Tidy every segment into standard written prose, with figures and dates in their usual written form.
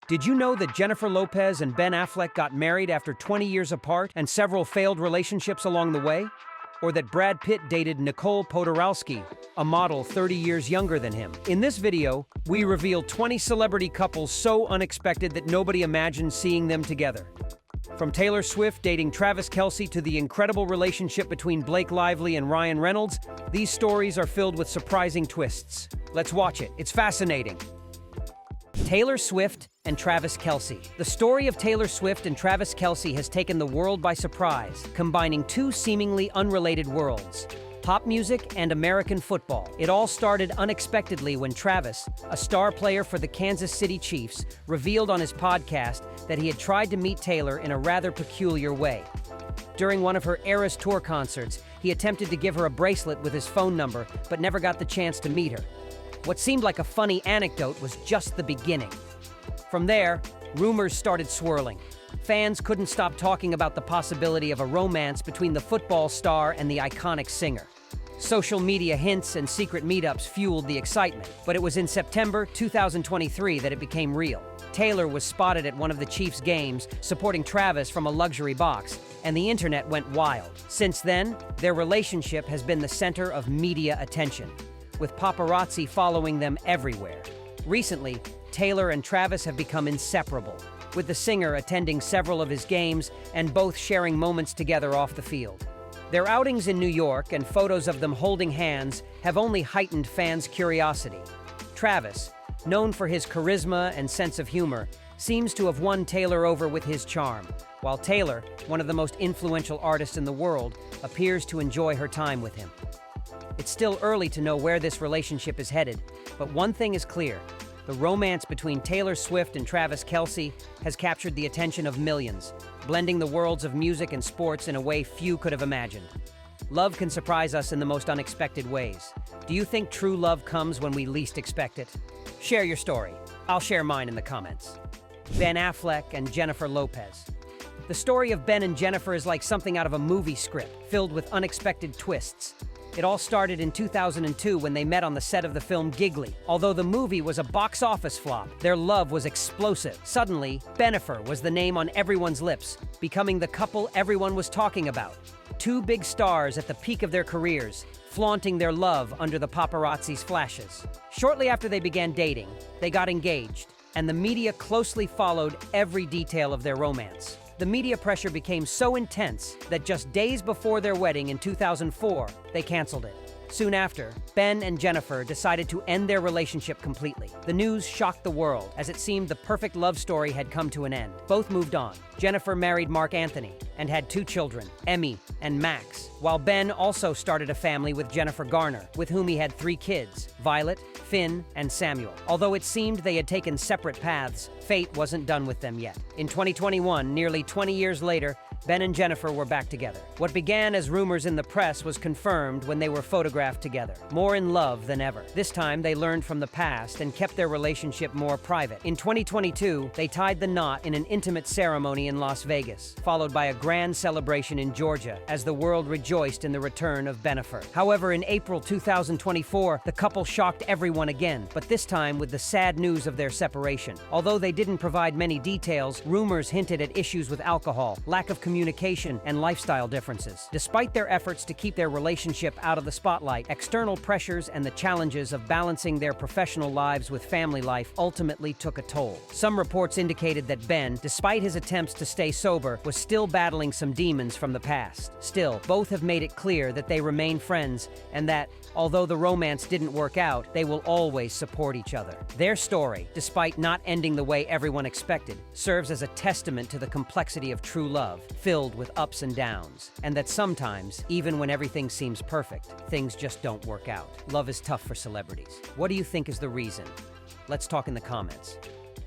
Did you know that Jennifer Lopez and Ben Affleck got married after 20 years apart and several failed relationships along the way? Or that Brad Pitt dated Nicole Poturalski, a model 30 years younger than him? In this video, we reveal 20 celebrity couples so unexpected that nobody imagined seeing them together. From Taylor Swift dating Travis Kelce to the incredible relationship between Blake Lively and Ryan Reynolds, these stories are filled with surprising twists. Let's watch it. It's fascinating. Taylor Swift and Travis Kelce. The story of Taylor Swift and Travis Kelce has taken the world by surprise, combining two seemingly unrelated worlds: pop music and American football. It all started unexpectedly when Travis, a star player for the Kansas City Chiefs, revealed on his podcast that he had tried to meet Taylor in a rather peculiar way. During one of her Eras Tour concerts, he attempted to give her a bracelet with his phone number, but never got the chance to meet her. What seemed like a funny anecdote was just the beginning. From there, rumors started swirling. Fans couldn't stop talking about the possibility of a romance between the football star and the iconic singer. Social media hints and secret meetups fueled the excitement, but it was in September 2023 that it became real. Taylor was spotted at one of the Chiefs' games, supporting Travis from a luxury box, and the internet went wild. Since then, their relationship has been the center of media attention, with paparazzi following them everywhere. Recently, Taylor and Travis have become inseparable, with the singer attending several of his games and both sharing moments together off the field. Their outings in New York and photos of them holding hands have only heightened fans' curiosity. Travis, known for his charisma and sense of humor, seems to have won Taylor over with his charm, while Taylor, one of the most influential artists in the world, appears to enjoy her time with him. It's still early to know where this relationship is headed, but one thing is clear: the romance between Taylor Swift and Travis Kelce has captured the attention of millions, blending the worlds of music and sports in a way few could have imagined. Love can surprise us in the most unexpected ways. Do you think true love comes when we least expect it? Share your story. I'll share mine in the comments. Ben Affleck and Jennifer Lopez. The story of Ben and Jennifer is like something out of a movie script, filled with unexpected twists. It all started in 2002 when they met on the set of the film Giggly. Although the movie was a box office flop, their love was explosive. Suddenly, Bennifer was the name on everyone's lips, becoming the couple everyone was talking about. Two big stars at the peak of their careers, flaunting their love under the paparazzi's flashes. Shortly after they began dating, they got engaged, and the media closely followed every detail of their romance. The media pressure became so intense that just days before their wedding in 2004, they canceled it. Soon after, Ben and Jennifer decided to end their relationship completely. The news shocked the world, as it seemed the perfect love story had come to an end. Both moved on. Jennifer married Mark Anthony and had two children, Emmy and Max, while Ben also started a family with Jennifer Garner, with whom he had three kids: Violet, Finn, and Samuel. Although it seemed they had taken separate paths, fate wasn't done with them yet. In 2021, nearly 20 years later, Ben and Jennifer were back together. What began as rumors in the press was confirmed when they were photographed together, more in love than ever. This time, they learned from the past and kept their relationship more private. In 2022, they tied the knot in an intimate ceremony in Las Vegas, followed by a grand celebration in Georgia as the world rejoiced in the return of Bennifer. However, in April 2024, the couple shocked everyone again, but this time with the sad news of their separation. Although they didn't provide many details, rumors hinted at issues with alcohol, lack of communication, and lifestyle differences. Despite their efforts to keep their relationship out of the spotlight, external pressures and the challenges of balancing their professional lives with family life ultimately took a toll. Some reports indicated that Ben, despite his attempts to stay sober, was still battling some demons from the past. Still, both have made it clear that they remain friends and that, although the romance didn't work out, they will always support each other. Their story, despite not ending the way everyone expected, serves as a testament to the complexity of true love, filled with ups and downs, and that sometimes, even when everything seems perfect, things just don't work out. Love is tough for celebrities. What do you think is the reason? Let's talk in the comments.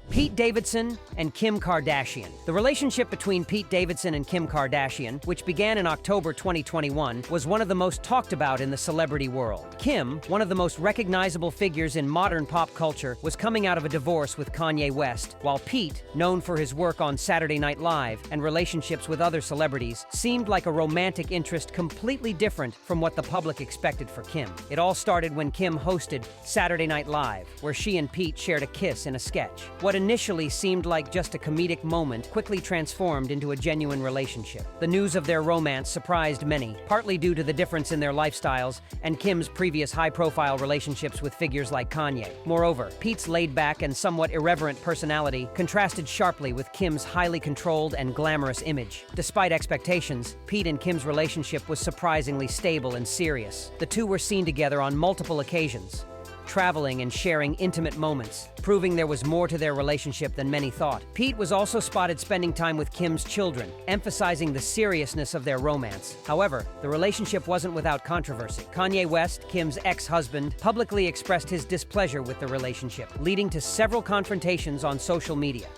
Pete Davidson and Kim Kardashian. The relationship between Pete Davidson and Kim Kardashian, which began in October 2021, was one of the most talked about in the celebrity world. Kim, one of the most recognizable figures in modern pop culture, was coming out of a divorce with Kanye West, while Pete, known for his work on Saturday Night Live and relationships with other celebrities, seemed like a romantic interest completely different from what the public expected for Kim. It all started when Kim hosted Saturday Night Live, where she and Pete shared a kiss in a sketch. What initially seemed like just a comedic moment quickly transformed into a genuine relationship. The news of their romance surprised many, partly due to the difference in their lifestyles and Kim's previous high-profile relationships with figures like Kanye. Moreover, Pete's laid-back and somewhat irreverent personality contrasted sharply with Kim's highly controlled and glamorous image. Despite expectations, Pete and Kim's relationship was surprisingly stable and serious. The two were seen together on multiple occasions, traveling and sharing intimate moments, proving there was more to their relationship than many thought. Pete was also spotted spending time with Kim's children, emphasizing the seriousness of their romance. However, the relationship wasn't without controversy. Kanye West, Kim's ex-husband, publicly expressed his displeasure with the relationship, leading to several confrontations on social media.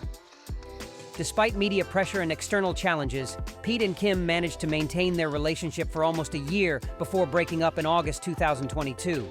Despite media pressure and external challenges, Pete and Kim managed to maintain their relationship for almost a year before breaking up in August 2022.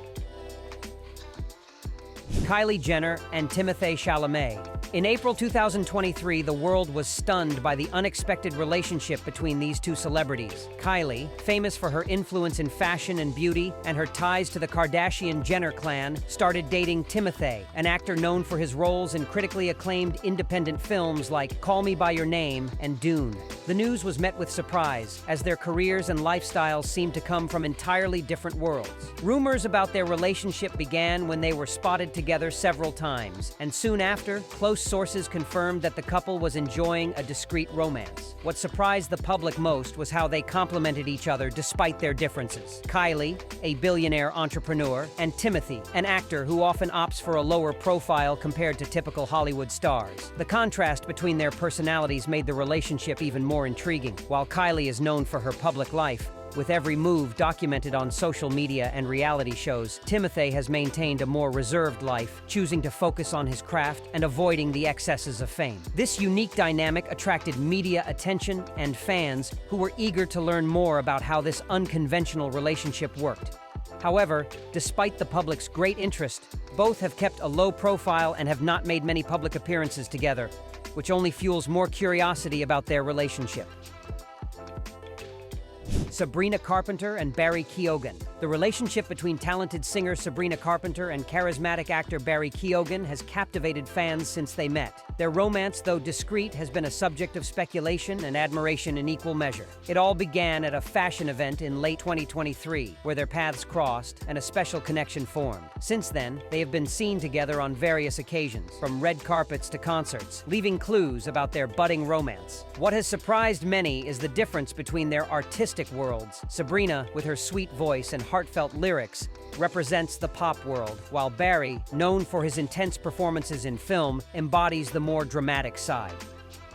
Kylie Jenner and Timothée Chalamet. In April 2023, the world was stunned by the unexpected relationship between these two celebrities. Kylie, famous for her influence in fashion and beauty and her ties to the Kardashian Jenner clan, started dating Timothée, an actor known for his roles in critically acclaimed independent films like Call Me by Your Name and Dune. The news was met with surprise, as their careers and lifestyles seemed to come from entirely different worlds. Rumors about their relationship began when they were spotted together several times, and soon after, close sources confirmed that the couple was enjoying a discreet romance. What surprised the public most was how they complemented each other despite their differences. Kylie, a billionaire entrepreneur, and Timothée, an actor who often opts for a lower profile compared to typical Hollywood stars. The contrast between their personalities made the relationship even more intriguing. While Kylie is known for her public life, with every move documented on social media and reality shows, Timothée has maintained a more reserved life, choosing to focus on his craft and avoiding the excesses of fame. This unique dynamic attracted media attention and fans who were eager to learn more about how this unconventional relationship worked. However, despite the public's great interest, both have kept a low profile and have not made many public appearances together, which only fuels more curiosity about their relationship. Sabrina Carpenter and Barry Keoghan. The relationship between talented singer Sabrina Carpenter and charismatic actor Barry Keoghan has captivated fans since they met. Their romance, though discreet, has been a subject of speculation and admiration in equal measure. It all began at a fashion event in late 2023, where their paths crossed and a special connection formed. Since then, they have been seen together on various occasions, from red carpets to concerts, leaving clues about their budding romance. What has surprised many is the difference between their artistic worlds. Sabrina, with her sweet voice and heartfelt lyrics, represents the pop world, while Barry, known for his intense performances in film, embodies the more dramatic side.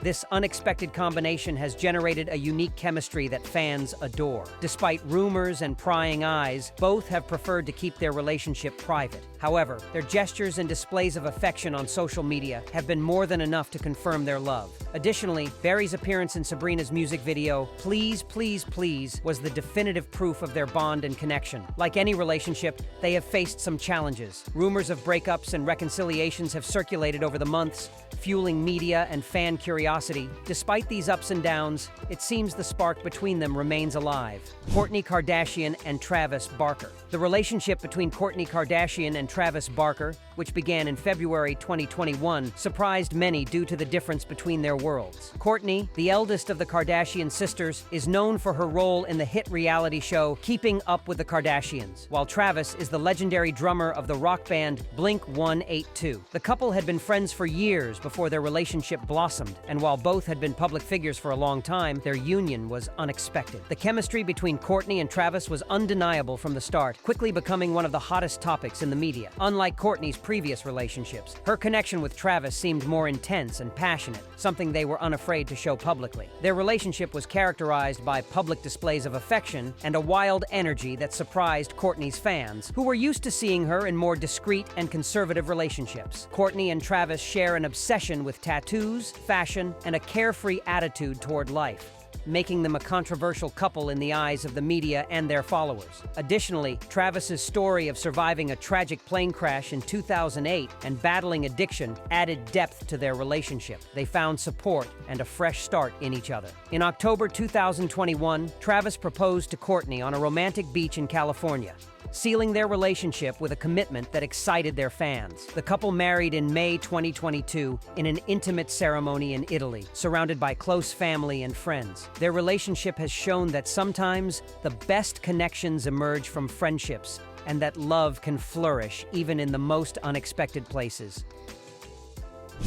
This unexpected combination has generated a unique chemistry that fans adore. Despite rumors and prying eyes, both have preferred to keep their relationship private. However, their gestures and displays of affection on social media have been more than enough to confirm their love. Additionally, Barry's appearance in Sabrina's music video, Please, Please, Please, was the definitive proof of their bond and connection. Like any relationship, they have faced some challenges. Rumors of breakups and reconciliations have circulated over the months, fueling media and fan curiosity. Despite these ups and downs, it seems the spark between them remains alive. Kourtney Kardashian and Travis Barker. The relationship between Kourtney Kardashian and Travis Barker, which began in February 2021, surprised many due to the difference between their worlds. Kourtney, the eldest of the Kardashian sisters, is known for her role in the hit reality show Keeping Up with the Kardashians, while Travis is the legendary drummer of the rock band Blink-182. The couple had been friends for years before their relationship blossomed, and while both had been public figures for a long time, their union was unexpected. The chemistry between Kourtney and Travis was undeniable from the start, quickly becoming one of the hottest topics in the media. Unlike Kourtney's previous relationships, her connection with Travis seemed more intense and passionate, something they were unafraid to show publicly. Their relationship was characterized by public displays of affection and a wild energy that surprised Kourtney's fans, who were used to seeing her in more discreet and conservative relationships. Kourtney and Travis share an obsession with tattoos, fashion, and a carefree attitude toward life, making them a controversial couple in the eyes of the media and their followers. Additionally, Travis's story of surviving a tragic plane crash in 2008 and battling addiction added depth to their relationship. They found support and a fresh start in each other. In October 2021, Travis proposed to Kourtney on a romantic beach in California, sealing their relationship with a commitment that excited their fans. The couple married in May 2022 in an intimate ceremony in Italy, surrounded by close family and friends. Their relationship has shown that sometimes the best connections emerge from friendships, and that love can flourish even in the most unexpected places.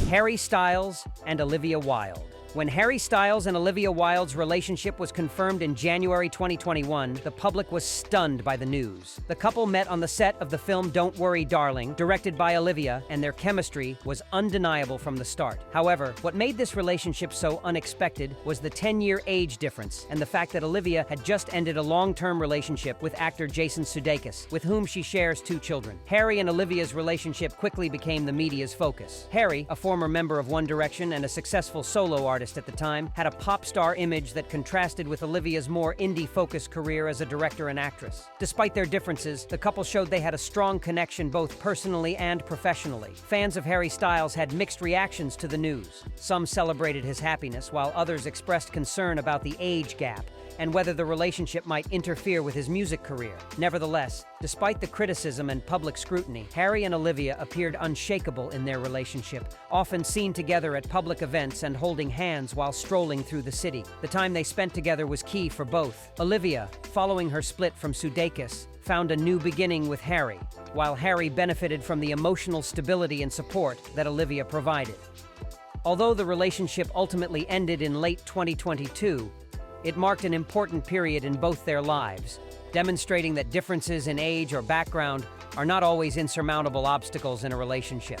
Harry Styles and Olivia Wilde. When Harry Styles and Olivia Wilde's relationship was confirmed in January 2021, the public was stunned by the news. The couple met on the set of the film Don't Worry, Darling, directed by Olivia, and their chemistry was undeniable from the start. However, what made this relationship so unexpected was the 10-year age difference and the fact that Olivia had just ended a long-term relationship with actor Jason Sudeikis, with whom she shares 2 children. Harry and Olivia's relationship quickly became the media's focus. Harry, a former member of One Direction and a successful solo artist at the time, had a pop star image that contrasted with Olivia's more indie-focused career as a director and actress. Despite their differences, the couple showed they had a strong connection both personally and professionally. Fans of Harry Styles had mixed reactions to the news. Some celebrated his happiness, while others expressed concern about the age gap and whether the relationship might interfere with his music career. Nevertheless, despite the criticism and public scrutiny, Harry and Olivia appeared unshakable in their relationship, often seen together at public events and holding hands while strolling through the city. The time they spent together was key for both. Olivia, following her split from Sudeikis, found a new beginning with Harry, while Harry benefited from the emotional stability and support that Olivia provided. Although the relationship ultimately ended in late 2022, it marked an important period in both their lives, demonstrating that differences in age or background are not always insurmountable obstacles in a relationship.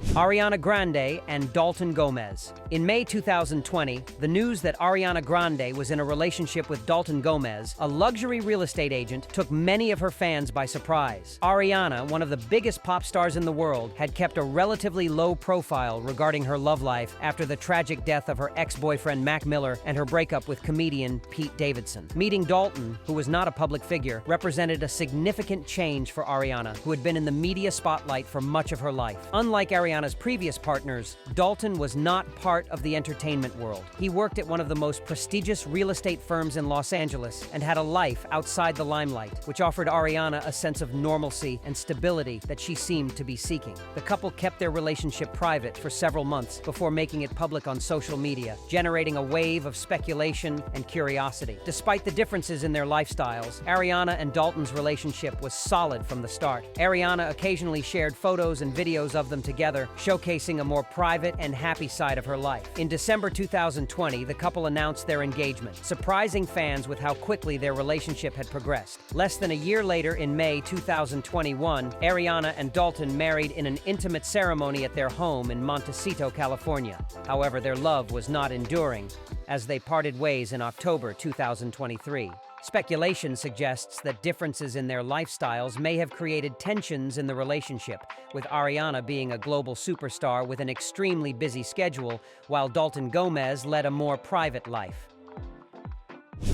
Ariana Grande and Dalton Gomez. In May 2020, the news that Ariana Grande was in a relationship with Dalton Gomez, a luxury real estate agent, took many of her fans by surprise. Ariana, one of the biggest pop stars in the world, had kept a relatively low profile regarding her love life after the tragic death of her ex-boyfriend Mac Miller and her breakup with comedian Pete Davidson. Meeting Dalton, who was not a public figure, represented a significant change for Ariana, who had been in the media spotlight for much of her life. Unlike Ariana's previous partners, Dalton was not part of the entertainment world. He worked at one of the most prestigious real estate firms in Los Angeles and had a life outside the limelight, which offered Ariana a sense of normalcy and stability that she seemed to be seeking. The couple kept their relationship private for several months before making it public on social media, generating a wave of speculation and curiosity. Despite the differences in their lifestyles, Ariana and Dalton's relationship was solid from the start. Ariana occasionally shared photos and videos of them together, showcasing a more private and happy side of her life. In December 2020, the couple announced their engagement, surprising fans with how quickly their relationship had progressed. Less than a year later, in May 2021, Ariana and Dalton married in an intimate ceremony at their home in Montecito, California. However, their love was not enduring, as they parted ways in October 2023. Speculation suggests that differences in their lifestyles may have created tensions in the relationship, with Ariana being a global superstar with an extremely busy schedule, while Dalton Gomez led a more private life.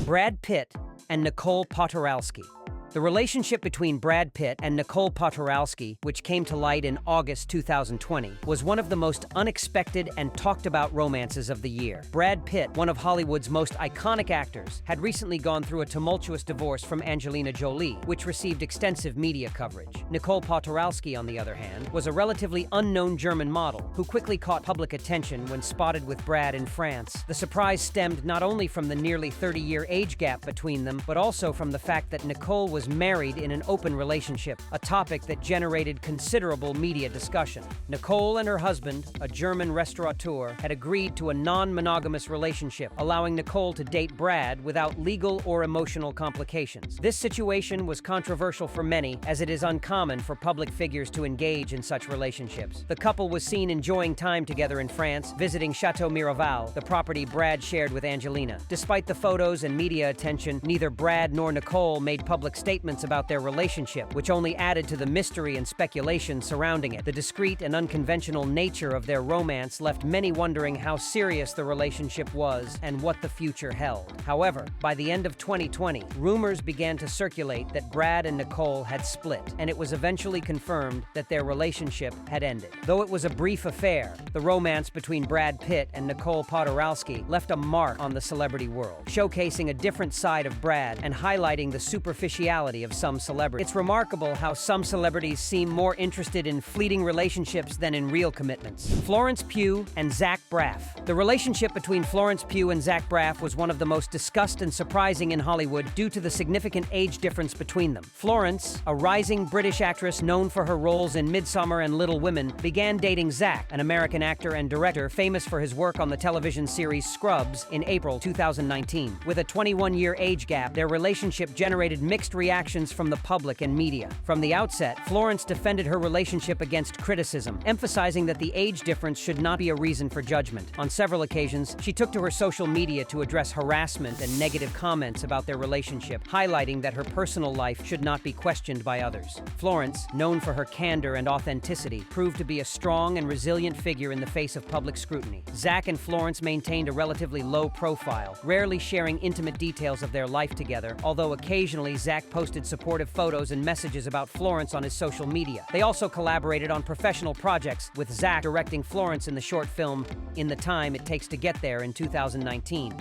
Brad Pitt and Nicole Poturalski. The relationship between Brad Pitt and Nicole Poturalski, which came to light in August 2020, was one of the most unexpected and talked about romances of the year. Brad Pitt, one of Hollywood's most iconic actors, had recently gone through a tumultuous divorce from Angelina Jolie, which received extensive media coverage. Nicole Poturalski, on the other hand, was a relatively unknown German model who quickly caught public attention when spotted with Brad in France. The surprise stemmed not only from the nearly 30-year age gap between them, but also from the fact that Nicole was married in an open relationship, a topic that generated considerable media discussion. Nicole and her husband, a German restaurateur, had agreed to a non-monogamous relationship, allowing Nicole to date Brad without legal or emotional complications. This situation was controversial for many, as it is uncommon for public figures to engage in such relationships. The couple was seen enjoying time together in France, visiting Chateau Miraval, the property Brad shared with Angelina. Despite the photos and media attention, neither Brad nor Nicole made public statements about their relationship, which only added to the mystery and speculation surrounding it. The discreet and unconventional nature of their romance left many wondering how serious the relationship was and what the future held. However, by the end of 2020, rumors began to circulate that Brad and Nicole had split, and it was eventually confirmed that their relationship had ended. Though it was a brief affair, the romance between Brad Pitt and Nicole Poturalski left a mark on the celebrity world, showcasing a different side of Brad and highlighting the superficiality sexuality of some celebrities. It's remarkable how some celebrities seem more interested in fleeting relationships than in real commitments. Florence Pugh and Zach Braff. The relationship between Florence Pugh and Zach Braff was one of the most discussed and surprising in Hollywood due to the significant age difference between them. Florence, a rising British actress known for her roles in Midsommar and Little Women, began dating Zach, an American actor and director famous for his work on the television series Scrubs, in April 2019. With a 21-year age gap, their relationship generated mixed reactions from the public and media. From the outset, Florence defended her relationship against criticism, emphasizing that the age difference should not be a reason for judgment. On several occasions, she took to her social media to address harassment and negative comments about their relationship, highlighting that her personal life should not be questioned by others. Florence, known for her candor and authenticity, proved to be a strong and resilient figure in the face of public scrutiny. Zach and Florence maintained a relatively low profile, rarely sharing intimate details of their life together, although occasionally Zach posted supportive photos and messages about Florence on his social media. They also collaborated on professional projects, with Zach directing Florence in the short film In the Time It Takes to Get There in 2019,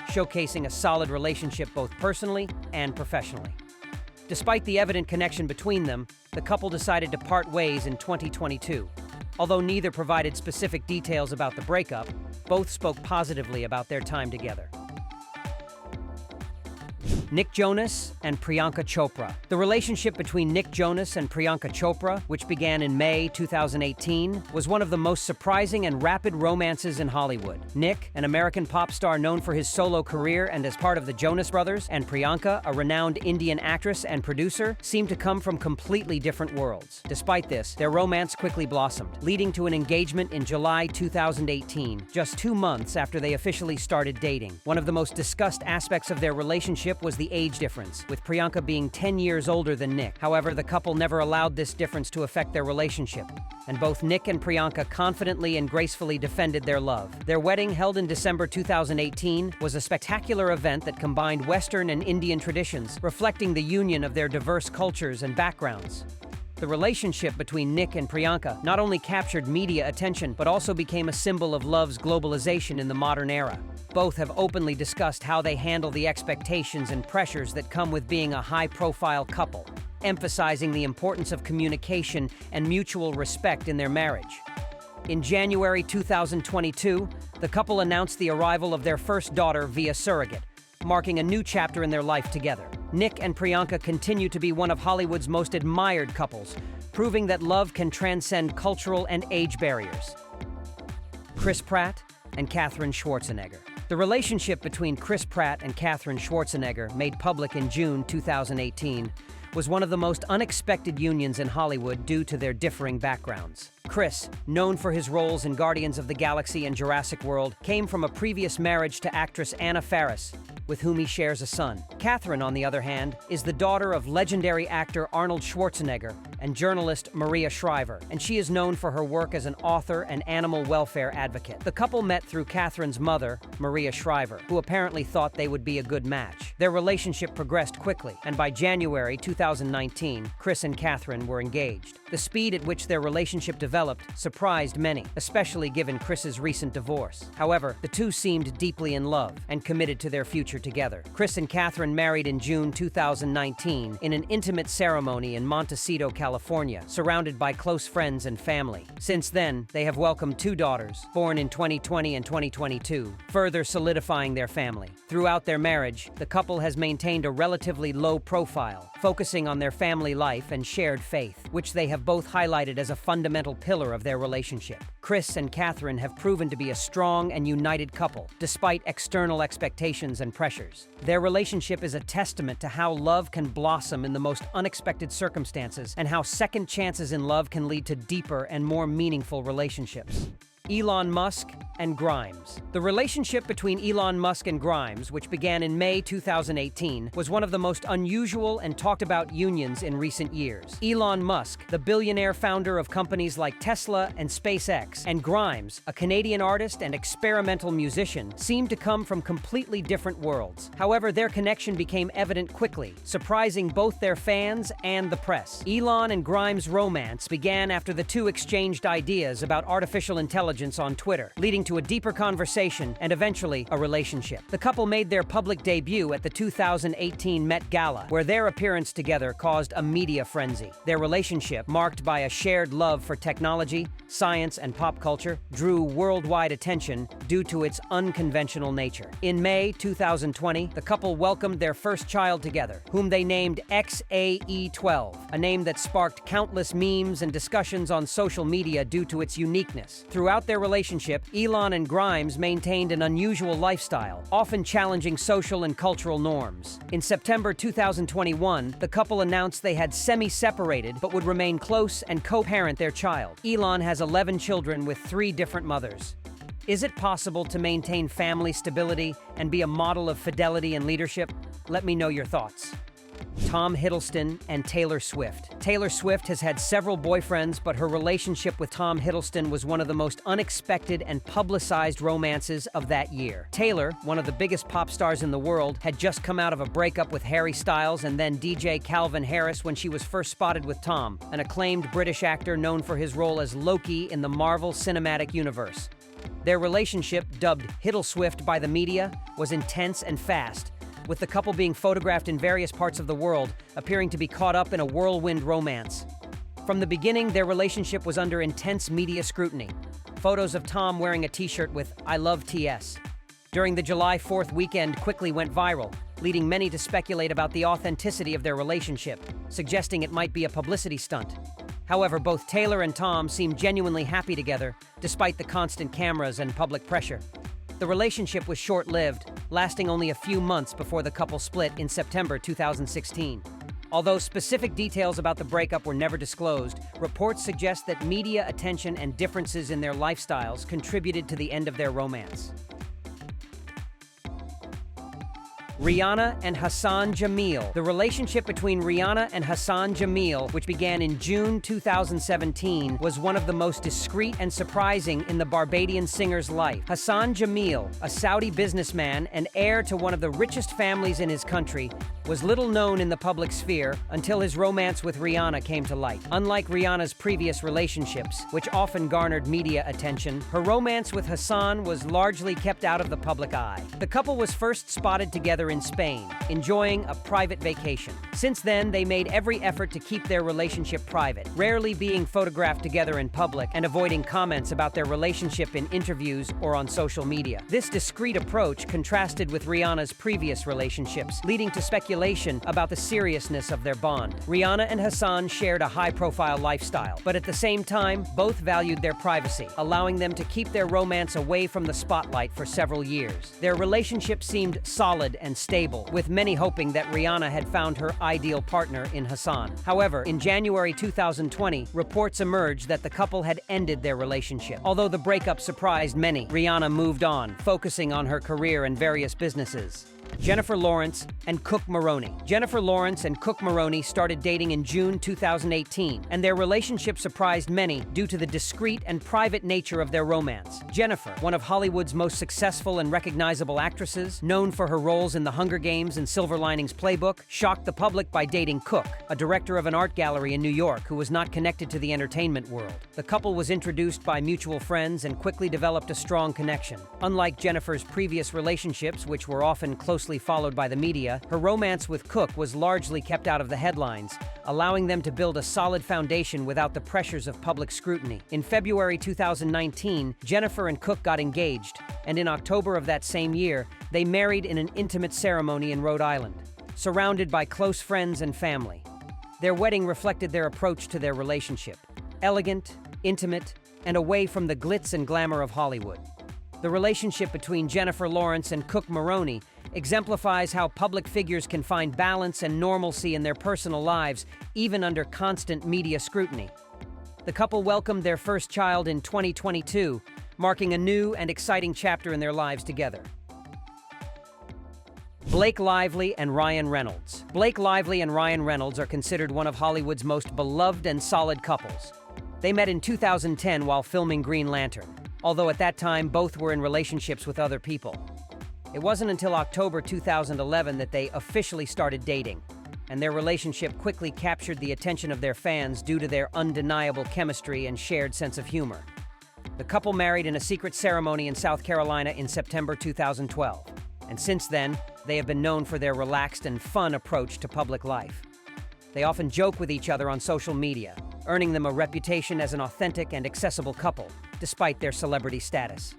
showcasing a solid relationship both personally and professionally. Despite the evident connection between them, the couple decided to part ways in 2022. Although neither provided specific details about the breakup, both spoke positively about their time together. Nick Jonas and Priyanka Chopra. The relationship between Nick Jonas and Priyanka Chopra, which began in May 2018, was one of the most surprising and rapid romances in Hollywood. Nick, an American pop star known for his solo career and as part of the Jonas Brothers, and Priyanka, a renowned Indian actress and producer, seemed to come from completely different worlds. Despite this, their romance quickly blossomed, leading to an engagement in July 2018, just 2 months after they officially started dating. One of the most discussed aspects of their relationship was the age difference, with Priyanka being 10 years older than Nick. However, the couple never allowed this difference to affect their relationship, and both Nick and Priyanka confidently and gracefully defended their love. Their wedding, held in December 2018, was a spectacular event that combined Western and Indian traditions, reflecting the union of their diverse cultures and backgrounds. The relationship between Nick and Priyanka not only captured media attention, but also became a symbol of love's globalization in the modern era. Both have openly discussed how they handle the expectations and pressures that come with being a high-profile couple, emphasizing the importance of communication and mutual respect in their marriage. In January 2022, the couple announced the arrival of their first daughter via surrogate, marking a new chapter in their life together. Nick and Priyanka continue to be one of Hollywood's most admired couples, proving that love can transcend cultural and age barriers. Chris Pratt and Katherine Schwarzenegger. The relationship between Chris Pratt and Katherine Schwarzenegger, made public in June 2018, was one of the most unexpected unions in Hollywood due to their differing backgrounds. Chris, known for his roles in Guardians of the Galaxy and Jurassic World, came from a previous marriage to actress Anna Faris, with whom he shares a son. Katherine, on the other hand, is the daughter of legendary actor Arnold Schwarzenegger and journalist Maria Shriver, and she is known for her work as an author and animal welfare advocate. The couple met through Katherine's mother, Maria Shriver, who apparently thought they would be a good match. Their relationship progressed quickly, and by January 2019, Chris and Katherine were engaged. The speed at which their relationship developed surprised many, especially given Chris's recent divorce. However, the two seemed deeply in love and committed to their future together. Chris and Katherine married in June 2019 in an intimate ceremony in Montecito, California, surrounded by close friends and family. Since then, they have welcomed 2 daughters, born in 2020 and 2022, further solidifying their family. Throughout their marriage, the couple has maintained a relatively low profile, focusing on their family life and shared faith, which they have both highlighted as a fundamental pillar of their relationship. Chris and Katherine have proven to be a strong and united couple, despite external expectations and pressures. Their relationship is a testament to how love can blossom in the most unexpected circumstances, and how second chances in love can lead to deeper and more meaningful relationships. Elon Musk and Grimes. The relationship between Elon Musk and Grimes, which began in May 2018, was one of the most unusual and talked about unions in recent years. Elon Musk, the billionaire founder of companies like Tesla and SpaceX, and Grimes, a Canadian artist and experimental musician, seemed to come from completely different worlds. However, their connection became evident quickly, surprising both their fans and the press. Elon and Grimes' romance began after the two exchanged ideas about artificial intelligence on Twitter, leading leading to a deeper conversation and eventually a relationship. The couple made their public debut at the 2018 Met Gala, where their appearance together caused a media frenzy. Their relationship, marked by a shared love for technology, science, and pop culture, drew worldwide attention due to its unconventional nature. In May 2020, the couple welcomed their first child together, whom they named XAE12, a name that sparked countless memes and discussions on social media due to its uniqueness. Throughout their relationship, Elon and Grimes maintained an unusual lifestyle, often challenging social and cultural norms. In September 2021, the couple announced they had semi-separated but would remain close and co-parent their child. Elon has 11 children with 3 different mothers. Is it possible to maintain family stability and be a model of fidelity and leadership? Let me know your thoughts. Tom Hiddleston and Taylor Swift. Taylor Swift has had several boyfriends, but her relationship with Tom Hiddleston was one of the most unexpected and publicized romances of that year. Taylor, one of the biggest pop stars in the world, had just come out of a breakup with Harry Styles and then DJ Calvin Harris when she was first spotted with Tom, an acclaimed British actor known for his role as Loki in the Marvel Cinematic Universe. Their relationship, dubbed Hiddle Swift by the media, was intense and fast, with the couple being photographed in various parts of the world, appearing to be caught up in a whirlwind romance. From the beginning, their relationship was under intense media scrutiny. Photos of Tom wearing a t-shirt with "I love TS" during the July 4th weekend quickly went viral, leading many to speculate about the authenticity of their relationship, suggesting it might be a publicity stunt. However, both Taylor and Tom seemed genuinely happy together, despite the constant cameras and public pressure. The relationship was short-lived, lasting only a few months before the couple split in September 2016. Although specific details about the breakup were never disclosed, reports suggest that media attention and differences in their lifestyles contributed to the end of their romance. Rihanna and Hassan Jameel. The relationship between Rihanna and Hassan Jameel, which began in June 2017, was one of the most discreet and surprising in the Barbadian singer's life. Hassan Jameel, a Saudi businessman and heir to one of the richest families in his country, was little known in the public sphere until his romance with Rihanna came to light. Unlike Rihanna's previous relationships, which often garnered media attention, her romance with Hassan was largely kept out of the public eye. The couple was first spotted together in Spain, enjoying a private vacation. Since then, they made every effort to keep their relationship private, rarely being photographed together in public and avoiding comments about their relationship in interviews or on social media. This discreet approach contrasted with Rihanna's previous relationships, leading to speculation about the seriousness of their bond. Rihanna and Hassan shared a high-profile lifestyle, but at the same time, both valued their privacy, allowing them to keep their romance away from the spotlight for several years. Their relationship seemed solid and stable, with many hoping that Rihanna had found her ideal partner in Hassan. However, in January 2020, reports emerged that the couple had ended their relationship. Although the breakup surprised many, Rihanna moved on, focusing on her career and various businesses. Jennifer Lawrence and Cook Maroney. Jennifer Lawrence and Cook Maroney started dating in June 2018, and their relationship surprised many due to the discreet and private nature of their romance. Jennifer, one of Hollywood's most successful and recognizable actresses, known for her roles in The Hunger Games and Silver Linings Playbook, shocked the public by dating Cook, a director of an art gallery in New York who was not connected to the entertainment world. The couple was introduced by mutual friends and quickly developed a strong connection. Unlike Jennifer's previous relationships, which were often closely followed by the media, her romance with Cook was largely kept out of the headlines, allowing them to build a solid foundation without the pressures of public scrutiny. In February 2019, Jennifer and Cook got engaged, and in October of that same year, they married in an intimate ceremony in Rhode Island, surrounded by close friends and family. Their wedding reflected their approach to their relationship: elegant, intimate, and away from the glitz and glamour of Hollywood. The relationship between Jennifer Lawrence and Cook Maroney exemplifies how public figures can find balance and normalcy in their personal lives, even under constant media scrutiny. The couple welcomed their first child in 2022, marking a new and exciting chapter in their lives together. Blake Lively and Ryan Reynolds. Blake Lively and Ryan Reynolds are considered one of Hollywood's most beloved and solid couples. They met in 2010 while filming Green Lantern, although at that time both were in relationships with other people. It wasn't until October 2011 that they officially started dating, and their relationship quickly captured the attention of their fans due to their undeniable chemistry and shared sense of humor. The couple married in a secret ceremony in South Carolina in September 2012. And since then, they have been known for their relaxed and fun approach to public life. They often joke with each other on social media, earning them a reputation as an authentic and accessible couple, despite their celebrity status.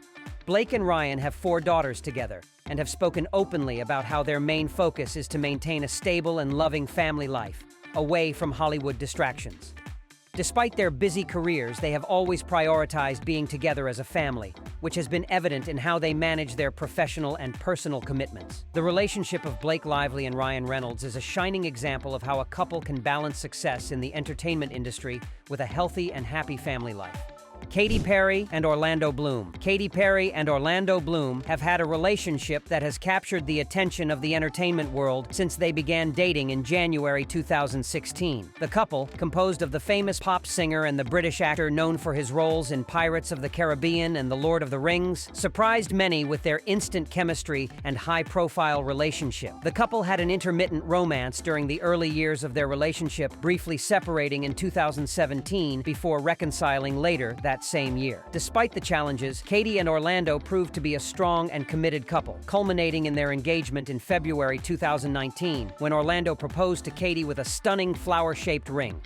Blake and Ryan have 4 daughters together and have spoken openly about how their main focus is to maintain a stable and loving family life, away from Hollywood distractions. Despite their busy careers, they have always prioritized being together as a family, which has been evident in how they manage their professional and personal commitments. The relationship of Blake Lively and Ryan Reynolds is a shining example of how a couple can balance success in the entertainment industry with a healthy and happy family life. Katy Perry and Orlando Bloom. Katy Perry and Orlando Bloom have had a relationship that has captured the attention of the entertainment world since they began dating in January 2016. The couple, composed of the famous pop singer and the British actor known for his roles in Pirates of the Caribbean and The Lord of the Rings, surprised many with their instant chemistry and high-profile relationship. The couple had an intermittent romance during the early years of their relationship, briefly separating in 2017 before reconciling later that same year. Despite the challenges, Katy and Orlando proved to be a strong and committed couple, culminating in their engagement in February 2019, when Orlando proposed to Katy with a stunning flower-shaped ring.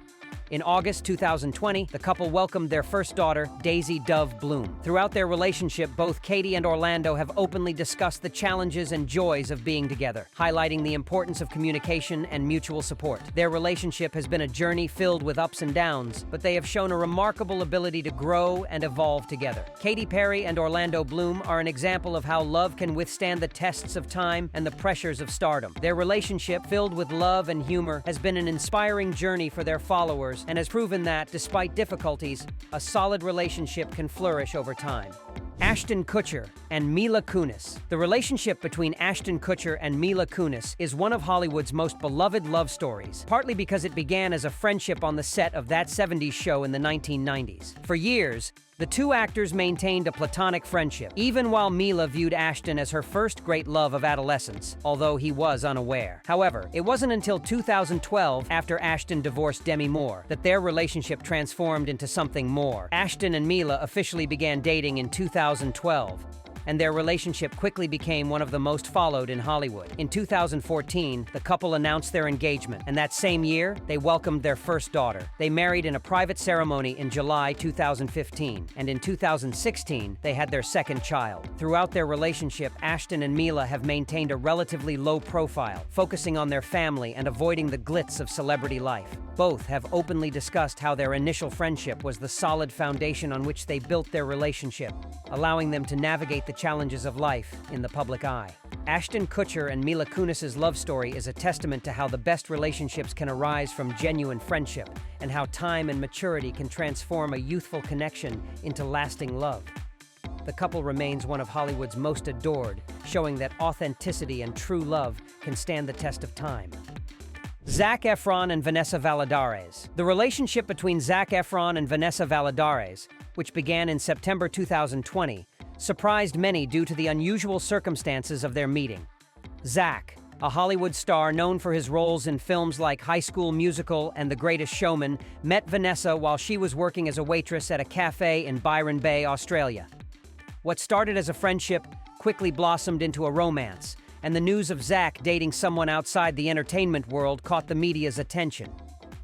In August 2020, the couple welcomed their first daughter, Daisy Dove Bloom. Throughout their relationship, both Katy and Orlando have openly discussed the challenges and joys of being together, highlighting the importance of communication and mutual support. Their relationship has been a journey filled with ups and downs, but they have shown a remarkable ability to grow and evolve together. Katy Perry and Orlando Bloom are an example of how love can withstand the tests of time and the pressures of stardom. Their relationship, filled with love and humor, has been an inspiring journey for their followers and has proven that, despite difficulties, a solid relationship can flourish over time. Ashton Kutcher and Mila Kunis. The relationship between Ashton Kutcher and Mila Kunis is one of Hollywood's most beloved love stories, partly because it began as a friendship on the set of That 70s Show in the 1990s. For years, the two actors maintained a platonic friendship, even while Mila viewed Ashton as her first great love of adolescence, although he was unaware. However, it wasn't until 2012, after Ashton divorced Demi Moore, that their relationship transformed into something more. Ashton and Mila officially began dating in 2012, and their relationship quickly became one of the most followed in Hollywood. In 2014, the couple announced their engagement, and that same year, they welcomed their first daughter. They married in a private ceremony in July 2015, and in 2016, they had their second child. Throughout their relationship, Ashton and Mila have maintained a relatively low profile, focusing on their family and avoiding the glitz of celebrity life. Both have openly discussed how their initial friendship was the solid foundation on which they built their relationship, allowing them to navigate the challenges of life in the public eye. Ashton Kutcher and Mila Kunis's love story is a testament to how the best relationships can arise from genuine friendship, and how time and maturity can transform a youthful connection into lasting love. The couple remains one of Hollywood's most adored, showing that authenticity and true love can stand the test of time. Zac Efron and Vanessa Valladares. The relationship between Zac Efron and Vanessa Valladares, which began in September 2020, surprised many due to the unusual circumstances of their meeting. Zac, a Hollywood star known for his roles in films like High School Musical and The Greatest Showman, met Vanessa while she was working as a waitress at a cafe in Byron Bay, Australia. What started as a friendship quickly blossomed into a romance, and the news of Zac dating someone outside the entertainment world caught the media's attention.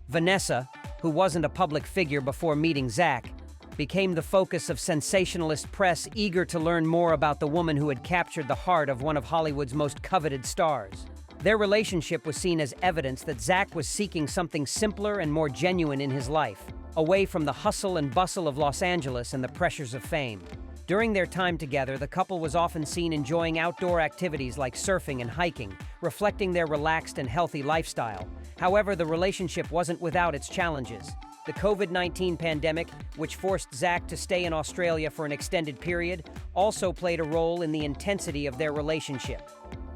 Vanessa, who wasn't a public figure before meeting Zac, became the focus of sensationalist press eager to learn more about the woman who had captured the heart of one of Hollywood's most coveted stars. Their relationship was seen as evidence that Zac was seeking something simpler and more genuine in his life, away from the hustle and bustle of Los Angeles and the pressures of fame. During their time together, the couple was often seen enjoying outdoor activities like surfing and hiking, reflecting their relaxed and healthy lifestyle. However, the relationship wasn't without its challenges. The COVID-19 pandemic, which forced Zac to stay in Australia for an extended period, also played a role in the intensity of their relationship.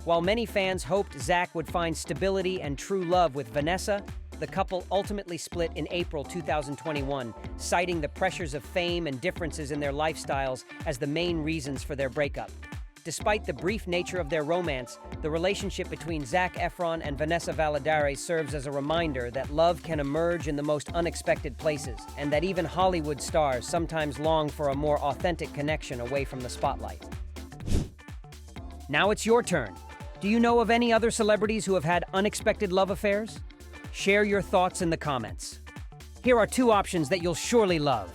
While many fans hoped Zac would find stability and true love with Vanessa, the couple ultimately split in April 2021, citing the pressures of fame and differences in their lifestyles as the main reasons for their breakup. Despite the brief nature of their romance, the relationship between Zac Efron and Vanessa Valadares serves as a reminder that love can emerge in the most unexpected places, and that even Hollywood stars sometimes long for a more authentic connection away from the spotlight. Now it's your turn. Do you know of any other celebrities who have had unexpected love affairs? Share your thoughts in the comments. Here are two options that you'll surely love.